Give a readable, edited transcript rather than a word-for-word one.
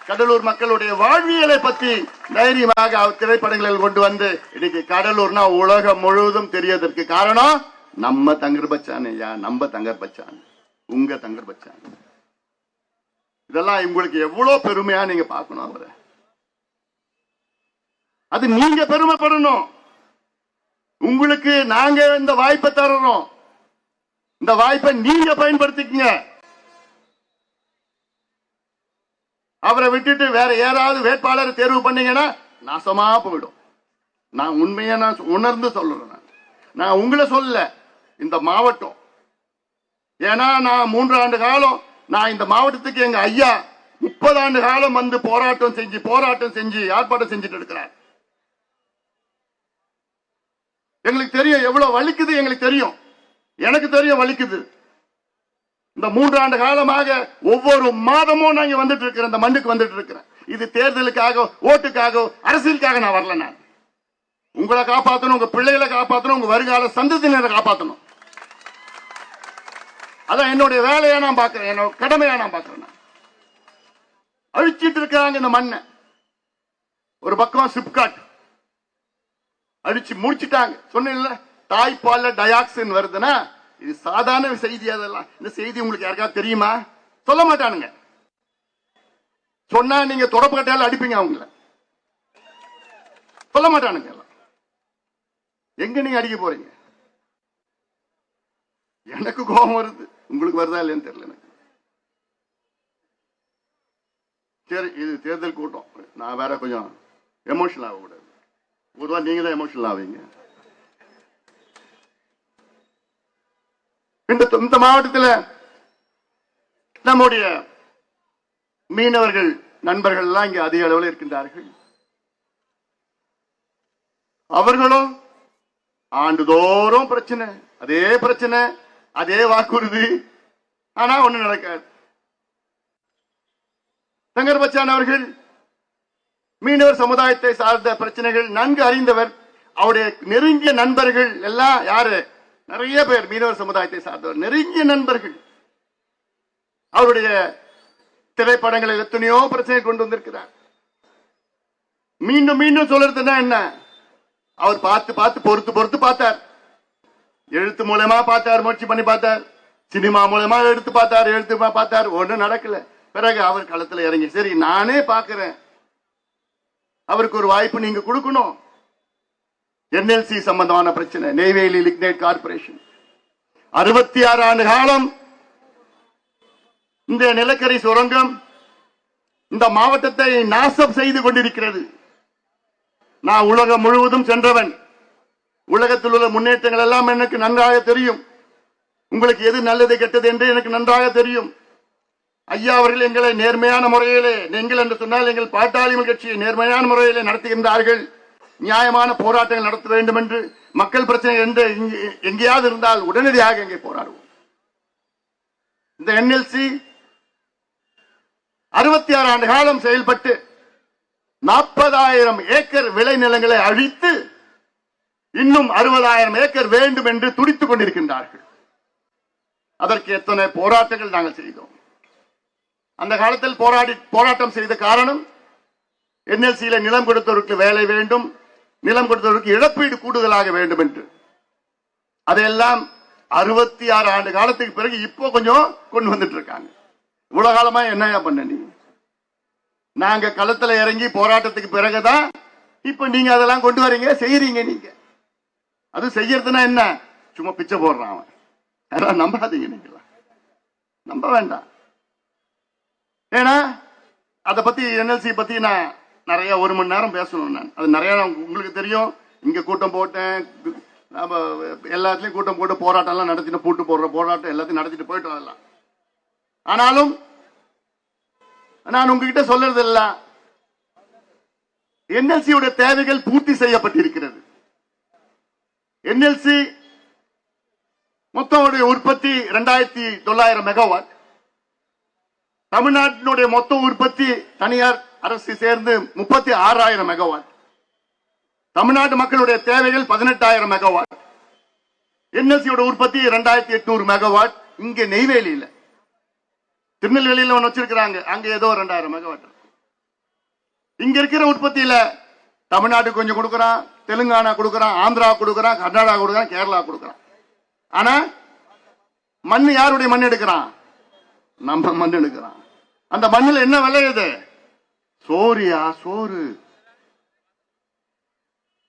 கடலூர் மக்களுடைய வாழ்வியலை பற்றி தைரியமாக திரைப்படங்களில் கொண்டு வந்து இன்னைக்கு கடலூர்னா உலகம் முழுவதும் தெரியறதற்கு காரணம் நம்ம தங்கர் பச்சான் ஐயா, நம்ம தங்கர் பச்சான், உங்க தங்கர் பச்சான். இதெல்லாம் உங்களுக்கு எவ்வளவு பெருமையா நீங்க பார்க்கணும் அவரை. அது நீங்க பெருமைப்படணும். உங்களுக்கு நாங்க இந்த வாய்ப்பை தரணும். இந்த வாய்ப்பை நீங்க பயன்படுத்திக்கங்க. அவரை விட்டுட்டு வேற யாராவது வேட்பாளரை தேர்வு பண்ணீங்கன்னா நாசமா போயிடும். நான் உண்மையா நான் உணர்ந்து சொல்றேன். நான் உங்களை சொல்ல, இந்த மாவட்டம். ஏன்னா நான் 3 ஆண்டு காலம் நான் இந்த மாவட்டத்துக்கு எங்க ஐயா 30 ஆண்டு காலம் வந்து போராட்டம் செஞ்சு ஏற்பாடு செஞ்சுட்டு இருக்கிறார். எங்களுக்கு தெரியும் எவ்வளவு வலிக்குது. எங்களுக்கு தெரியும், எனக்கு தெரியும் வலிக்குது. இந்த 3 ஆண்டு காலமாக ஒவ்வொரு மாதமும் நாங்க வந்துட்டு இருக்கிறேன், இந்த மண்ணுக்கு வந்துட்டு இருக்கிறேன். இது தேர்தலுக்காக, ஓட்டுக்காக, அரசியலுக்காக நான் வரல. நான் உங்களை காப்பாற்றணும், உங்க பிள்ளைகளை காப்பாற்றணும், உங்க வருங்கால சந்ததியினரை காப்பாற்றணும். அதான் என்னுடைய வேலையா நான் பார்க்கிறேன், என்னோட கடமையா நான் பார்க்கிறேன். அழிச்சிட்டு இருக்கிறாங்க இந்த மண்ணை. ஒரு பக்கம் சிப்காட் அழிச்சு முடிச்சுட்டாங்க. சொன்ன தாய்ப்பால்ல டயாக்சின் வருதுன்னா இது சாதாரண செய்தி. அதெல்லாம் இந்த செய்தி உங்களுக்கு யாருக்காவது தெரியுமா? சொல்ல மாட்டானுங்க. சொன்னா நீங்க தொடப்பு கட்டையால அடிப்பீங்க அவங்கள. சொல்ல மாட்டானுங்க. எங்க நீங்க அடிக்க போறீங்க? எனக்கு கோபம் வருது, உங்களுக்கு வருதா இல்லைன்னு தெரியல எனக்கு. சரி, இது தேர்தல் கூட்டம். நான் வேற கொஞ்சம் எமோஷனல் ஆகக்கூடாது. பொதுவா நீங்க தான் எமோஷனல் ஆவீங்க. இந்த மாவட்டத்தில் நம்முடைய மீனவர்கள் நண்பர்கள் எல்லாம் இங்க அதிக அளவில் இருக்கின்றார்கள். அவர்களும் ஆண்டுதோறும் பிரச்சனை, அதே வாக்குறுதி. ஆனா ஒண்ணு நடக்காது. தங்கர் பச்சான் அவர்கள் மீனவர் சமுதாயத்தை சார்ந்த பிரச்சனைகள் நன்கு அறிந்தவர். அவருடைய நெருங்கிய நண்பர்கள் எல்லாம் யாரு? நிறைய பேர் மீனவர் சமுதாயத்தை சார்ந்தவர், நெருங்கிய நண்பர்கள். அவருடைய திரைப்படங்களில் எத்தனையோ பிரச்சனை கொண்டு வந்திருக்கிறார். மீண்டும் மீண்டும் சொல்றதுன்னா என்ன? அவர் பார்த்து பொறுத்து பார்த்தார். எழுத்து மூலமா பார்த்தார், முயற்சி பண்ணி பார்த்தார். சினிமா மூலமா எடுத்து பார்த்தார். ஒன்றும் நடக்கல. பிறகு அவர் களத்துல இறங்கி, சரி நானே பார்க்கிறேன், அவருக்கு ஒரு வாய்ப்பு நீங்க கொடுக்கணும். என்எல்சி சம்பந்தமான பிரச்சனை, நெய்வேலி லிக்னைட் கார்பரேஷன் 66 ஆண்டு காலம் இந்த நிலக்கரி சுரங்கம் இந்த மாவட்டத்தை நாசம் செய்து கொண்டிருக்கிறது. நான் உலகம் முழுவதும் சென்றவன். உலகத்தில் உள்ள முன்னேற்றங்கள் எல்லாம் எனக்கு நன்றாக தெரியும். உங்களுக்கு எது நல்லது கெட்டது என்று எனக்கு நன்றாக தெரியும். ஐயா அவர்கள் எங்களை நேர்மையான முறையிலே, நீங்கள் என்று சொன்னால் எங்கள் பாட்டாளி கட்சியை நேர்மையான முறையிலே நடத்துகின்றார்கள். நியாயமான போராட்டங்கள் நடத்த வேண்டும் என்று, மக்கள் பிரச்சனை என்று எங்கேயாவது இருந்தால் உடனடியாக இங்கே போராடுவோம். இந்த என்எல்சி 66 ஆண்டு காலம் செயல்பட்டு 40,000 ஏக்கர் விளைநிலங்களை அழித்து இன்னும் 60,000 ஏக்கர் வேண்டும் என்று துடித்துக் கொண்டிருக்கின்றார்கள். அதற்கு எத்தனை போராட்டங்கள் நாங்கள் செய்தோம். அந்த காலத்தில் போராட்டம் செய்த காரணம், என்எல்சியில நிலம் கொடுத்தவருக்கு வேலை வேண்டும், நிலம் கொடுத்தவருக்கு இழப்பீடு கூடுதலாக வேண்டும் என்று. அதையெல்லாம் 66 ஆண்டு காலத்துக்கு பிறகு இப்போ கொஞ்சம் கொண்டு வந்துட்டு இருக்காங்க. இவ்வளவு காலமா என்னையா பண்ண நீ? நாங்க களத்துல இறங்கி போராட்டத்துக்கு பிறகுதான் இப்ப நீங்க அதெல்லாம் கொண்டு வரீங்க, செய்யறீங்க. நீங்க அது செய்யறதுன்னா என்ன? சும்மா பிச்சை போடுறான் அவன். அதெல்லாம் நம்பாதீங்க, நீங்களா நம்ப வேண்டாம். ஏன்னா அதை பத்தி, என்எல்சி பத்தி நான் நிறைய 1 மணி நேரம் பேசணும். நான் அது நிறைய உங்களுக்கு தெரியும். இங்க கூட்டம் போட்டேன், எல்லாத்துலயும் கூட்டம் போட்டு போராட்டம் எல்லாம் நடத்திட்டு, பூட்டு போடுற போராட்டம் எல்லாத்தையும் நடத்திட்டு போயிட்டு வரலாம். ஆனாலும் நான் உங்ககிட்ட சொல்றது இல்ல, என்எல்சியுடைய தேவைகள் பூர்த்தி செய்யப்பட்டிருக்கிறது. என்எல்சி மொத்தம் உற்பத்தி 2,900 மெகாவாட். தமிழ்நாட்டினுடைய மொத்த உற்பத்தி தனியார் அரசு சேர்ந்து 36,000 மெகாவாட். தமிழ்நாட்டு மக்களுடைய தேவைகள் 18,000 மெகாவாட். என்எல்சியோட உற்பத்தி 2,800 மெகாவாட். இங்க நெய்வேலியில, திருநெல்வேலியில ஒன்று வச்சிருக்கிறாங்க, அங்க ஏதோ 2,000 மெகாவாட். இங்க இருக்கிற உற்பத்தியில தமிழ்நாட்டுக்கு கொஞ்சம் கொடுக்கறான், தெலுங்கானா கொடுக்கறான், ஆந்திரா கொடுக்கறான், கர்நாடகா கொடுக்கறான், கேரளா கொடுக்கறான். ஆனா மண் யாருடைய மண் எடுக்கிறான்? நம்ம மண் எடுக்கிறான். அந்த மண்ணில் என்ன விளையுது? சோறியா? சோறு.